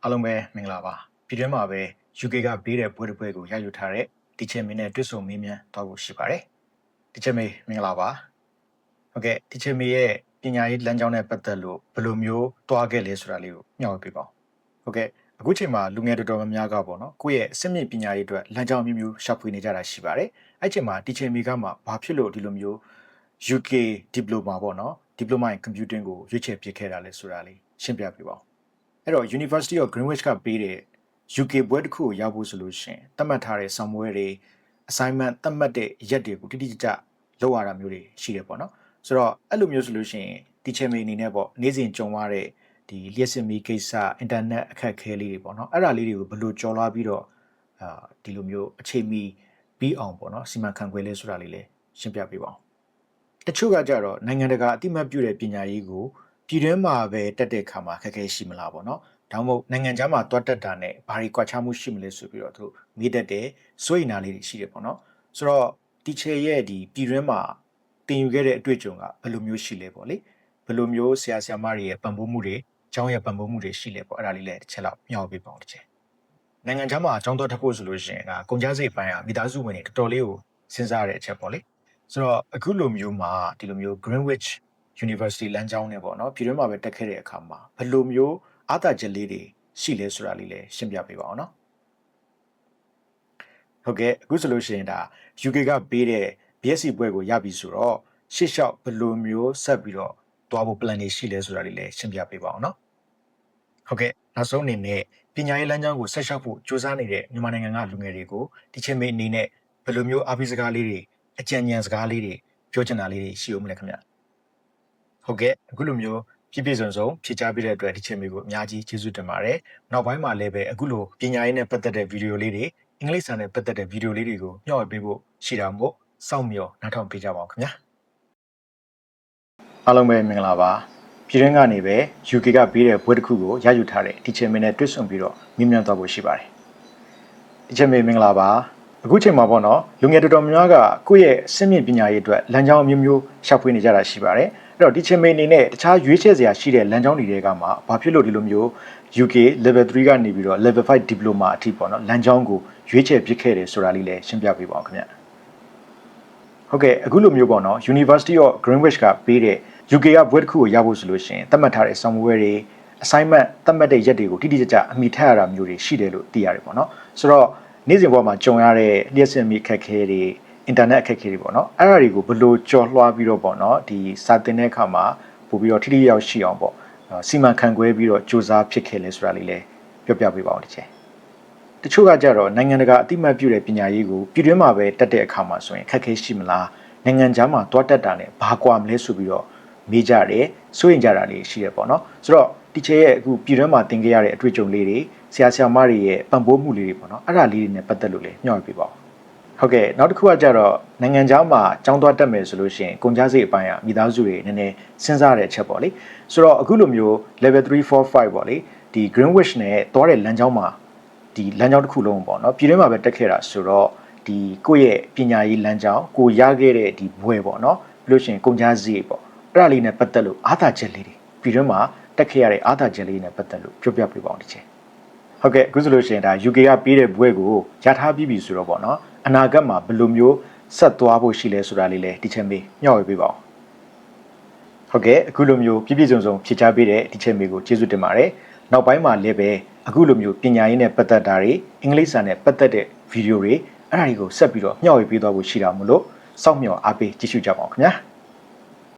အားလုံးပဲမင်္ဂလာပါပြည်တွင်းမှာပဲ UK ကပေးတဲ့ပွဲတစ်ပွဲကိုရယူထားတဲ့ teacher မင်းနဲ့တွေ့ဆုံမေးမြန်းသွားဖို့ရှိပါတယ် teacher မင်းမင်္ဂလာပါဟုတ်ကဲ့ teacher မင်းရဲ့ပညာရေးလမ်းကြောင်းနဲ့ပတ်သက်လို့ဘယ်လိုမျိုးတွားခဲ့လဲဆိုတာလေးကိုမျှဝေပေးပါဦးဟုတ်ကဲ့အခုချိန်မှာလူငယ်တော်တော်များများကပေါ့နော်ကိုယ့်ရဲ့အစစ်မြင့်ပညာရေးအတွက်လမ်းကြောင်းမျိုးမျိုးရှာဖွေနေကြတာရှိပါတယ်အဲ့ချိန်မှာ teacher မင်းကမှဘာဖြစ်လို့ဒီလိုမျိုး UK diploma ပေါ့နော် diploma in computing ကိုရွေးချယ်ပြခဲ့တာလဲဆိုတာလေးရှင်းပြပေးပါဦးအဲ့တော့ University of Greenwich ကပေးတဲ့ UK ဘွဲတစ်ခုကိုရဖို့ဆိုလို့ရှိရင်သတ်မှတ်ထားတဲ့ဆောင်ပွဲတွေ assignment သတ်မှတ်တဲ့ရက်တွေကိုတိတိကျကျလုပ်ရတာမျိုးတွေရှိတယ်ပေါ့နော်ဆိုတော့အဲ့လိုမျိုးဆိုလို့ရှိရင် teacher မေအနေနဲ့ပေါ့နေ့စဉ်ကြုံရတဲ့ဒီလျှက်စစ်မီကိစ္စ internet အခက်အခဲလေးတွေပေါ့နော်အဲ့ဒါလေးတွေကိုဘယ်လိုကြော်လွှားပြီးတော့ဒီလိုမျိုးအခြေမီပြီးအောင်ပေါ့နော်စီမံခန့်ခွဲလဲဆိုတာလေးလည်းရှင်းပြပေးပါဦးတချို့ကကြတော့နိုင်ငံတကာအတိမတ်ပြုတဲ့ပညာရေးကိုပြည်တွင်းမှာပဲတက်တဲ့အခါမှာခက်ခဲရှိမလားပေါ့နော်ဒါမှမဟုတ်နိုင်ငံခြားမှာတွတ်တက်တာနဲ့ဘာတွေကွာခြားမှုရှိမလဲဆိုပြီးတော့သူမေးတတ်တယ်စိုးရိမ်နာလေးတွေရှိတယ်ပေါ့နော်ဆိုတော့ teacher ရဲ့ဒီပြည်တွင်းမှာသင်ယူခဲ့တဲ့အတွေ့အကြုံကဘယ်လိုမျိုးရှိလဲပေါ့လေဘယ်လိုမျိုးဆရာဆရာမတွေရဲ့ပံ့ပိုးမှုတွေကျောင်းရဲ့ပံ့ပိုးမှုတွေရှိလဲပေါ့အဲ့ဒါလေးလည်းတစ်ချက်လောက်မျှဝေပေးပါဦးတစ်ချက်နိုင်ငံခြားမှာကျောင်းတော်တက်ဖို့ဆိုလို့ရှိရင်ဒါကုန်ကျစရိတ်ပိုင်းကမိသားစုဝင်တွေတော်တော်လေးကိုစဉ်းစားရတဲ့အချက်ပေါ့လေဆိုတော့အခုလိုမျိုးမှာဒီလိုမျိုး Greenwich University လမ်းကြောင်းနဲ့ပေါ့နော်ပြည်တွင်းမှာပဲတက်ခဲ့တဲ့အခါမှာဘယ်လိုမျိုးအားသာချက်လေးတွေရှိလဲဆိုတာလေးလည်းရှင်းပြပေးပါအောင်နော်ဟုတ်ကဲ့အခုဆိုလို့ရှိရင်ဒါ UK ကပေးတဲ့ BSc ဘွဲကိုရပြီဆိုတော့ရှေ့လျှောက်ဘယ်လိုမျိုးဆက်ပြီးတော့တွားဖို့ plan တွေရှိလဲဆိုတာလေးလည်းရှင်းပြပေးပါအောင်နော်ဟုတ်ကဲ့နောက်ဆုံးအနေနဲ့ပညာရေးလမ်းကြောင်းကိုဆက်လျှောက်ဖို့ကြိုးစားနေတဲ့မြန်မာနိုင်ငံကလူငယ်တွေကိုဒီချိန်မေးအနေနဲ့ဘယ်လိုမျိုးအားပေးစကားလေးတွေအကြံဉာဏ်စကားလေးတွေပြောချင်တာလေးတွေရှိဦးမလဲခင်ဗျဟုတ်ကဲ့အခုလိုမျိုးပြည့်စုံဖြည့်ချပေးတဲ့အတွက်ဒီချိန်မျိုးကိုအများကြီးကျေးဇူးတင်ပါတယ်နောက်ပိုင်းမှာလည်းပဲအခုလိုပညာရေးနဲ့ပတ်သက်တဲ့ဗီဒီယိုလေးတွေအင်္ဂလိပ်စာနဲ့ပတ်သက်တဲ့ဗီဒီယိုလေးတွေကိုမျှဝေပေးဖို့ရှိတာမို့စောင့်မျှော်နားထောင်ပေးကြပါဦးခင်ဗျာအားလုံးပဲမင်္ဂလာပါပြည်တွင်းကနေပဲ UK ကပေးတဲ့ဘွဲတစ်ခုကိုရယူထားတဲ့ teacher မင်းနဲ့တွေ့ဆုံပြီးတော့မြင်မြန်သွားဖို့ရှိပါတယ် teacher မင်းမင်္ဂလာပါအခုချိန်မှာပေါ့နော်လူငယ်တော်တော်များများကကိုယ့်ရဲ့အဆင့်မြင့်ပညာရေးအတွက်လမ်းကြောင်းအမျိုးမျိုးရှာဖွေနေကြတာရှိပါတယ်အဲ့တော့ teacher မင်းအနေနဲ့တခြားရွေးချယ်စရာရှိတဲ့လမ်းကြောင်းတွေကမှဘာဖြစ်လို့ဒီလိုမျိုး UK level 3ကနေပြီးတော့ level 5 diploma အထိပေါ့နော်လမ်းကြောင်းကိုရွေးချယ်ပြစ်ခဲ့တယ်ဆိုတာလေးလည်းရှင်းပြပေးပါဦးခင်ဗျဟုတ်ကဲ့အခုလိုမျိုးပေါ့နော် University of Greenwich ကပေးတဲ့ UK ကဘွဲတစ်ခုကိုရဖို့ဆိုလို့ရှိရင်သတ်မှတ်ထားတဲ့ဆောင်ပွဲတွေ assignment သတ်မှတ်တဲ့ရက်တွေကိုတိတိကျကျအမိထပ်ရတာမျိုးတွေရှိတယ်လို့သိရတယ်ပေါ့နော်ဆိုတော့နေ့စဉ်ဘဝမှာကြုံရတဲ့လျှက်စစ်မီခက်ခဲတွေ internet အခက်အခဲတွေပေါ့နော်အဲ့ဒါတွေကိုဘယ်လိုကြော်လွှားပြီးတော့ပေါ့နော်ဒီစာသင်တဲ့အခါမှာပို့ပြီးတော့ထိထိရောက်ရှိအောင်ပေါ့စီမံခန့်ခွဲပြီးတော့စူးစမ်းဖြစ်ခဲ့လဲဆိုတာလေးလည်းပြောပြပေးပါဦးတစ်ချက်တချို့ကကြတော့နိုင်ငံတကာအတိမတ်ပြုတဲ့ပညာရေးကိုပြည်တွင်းမှာပဲတက်တဲ့အခါမှာဆိုရင်ခက်ခဲရှိမလားနိုင်ငံခြားမှာတွားတက်တာနဲ့ဘာကွာမလဲဆိုပြီးတော့မေးကြတယ်စိုးရင်ကြတာလေးရှိရပေါ့နော်ဆိုတော့ teacher ရဲ့အခုပြည်တွင်းမှာသင်ခဲ့ရတဲ့အတွေ့အကြုံလေးတွေဆရာဆရာမတွေရဲ့ပံ့ပိုးမှုလေးတွေပေါ့နော်အဲ့ဒါလေးတွေနဲ့ပတ်သက်လို့လည်းညှော်ပြပေးပါဦးဟုတ်ကဲ့နောက်တစ်ခုကကြတော့နိုင်ငံခြားမှာကျောင်းသွားတက်မယ်ဆိုလို့ရှိရင်ကုန်ကျစရိတ်အပိုင်းကမိသားစုတွေနည်းနည်းစဉ်းစားတဲ့အချက်ပေါ့လေဆိုတော့အခုလိုမျိုး level 3 4 5ပေါ့လေဒီ Greenwich နဲ့သွားတဲ့လမ်းကြောင်းမှာဒီလမ်းကြောင်းတစ်ခုလုံးပေါ့နော်ပြည်တွင်းမှာပဲတက်ခဲ့တာဆိုတော့ဒီကိုယ့်ရဲ့ပညာရေးလမ်းကြောင်းကိုရခဲ့တဲ့ဒီဘွဲပေါ့နော်ပြီးလို့ရှိရင်ကုန်ကျစရိတ်ပေါ့အဲ့ဒါလေးနဲ့ပတ်သက်လို့အားသာချက်လေးတွေပြည်တွင်းမှာတက်ခဲ့ရတဲ့အားသာချက်လေးနဲ့ပတ်သက်လို့ပြောပြပေးပါဦးတစ်ချက်ဟုတ်ကဲ့အခုဆိုလို့ရှိရင်ဒါ UK ကပေးတဲ့ဘွဲကိုရထားပြီးပြီဆိုတော့ပေါ့နော်အနာဂတ်မှာဘယ်လိုမျိုးဆက်သွားဖို့ရှိလဲဆိုတာလေးလည်းteacher မေးမျှဝေပေးပါဦးဟုတ်ကဲ့အခုလိုမျိုးပြည့်စုံဖြည့်ချပေးတဲ့teacher မေးကိုကျေးဇူးတင်ပါတယ်နောက်ပိုင်းမှာလည်းပဲအခုလိုမျိုးပညာရေးနဲ့ပတ်သက်တာတွေအင်္ဂလိပ်စာနဲ့ပတ်သက်တဲ့ဗီဒီယိုတွေအဲ့ဒါတွေကိုဆက်ပြီးတော့မျှဝေပေးသွားဖို့ရှိတာမို့လို့စောင့်မျှော်အားပေးကြည့်ရှုကြပါဦးခင်ဗျာ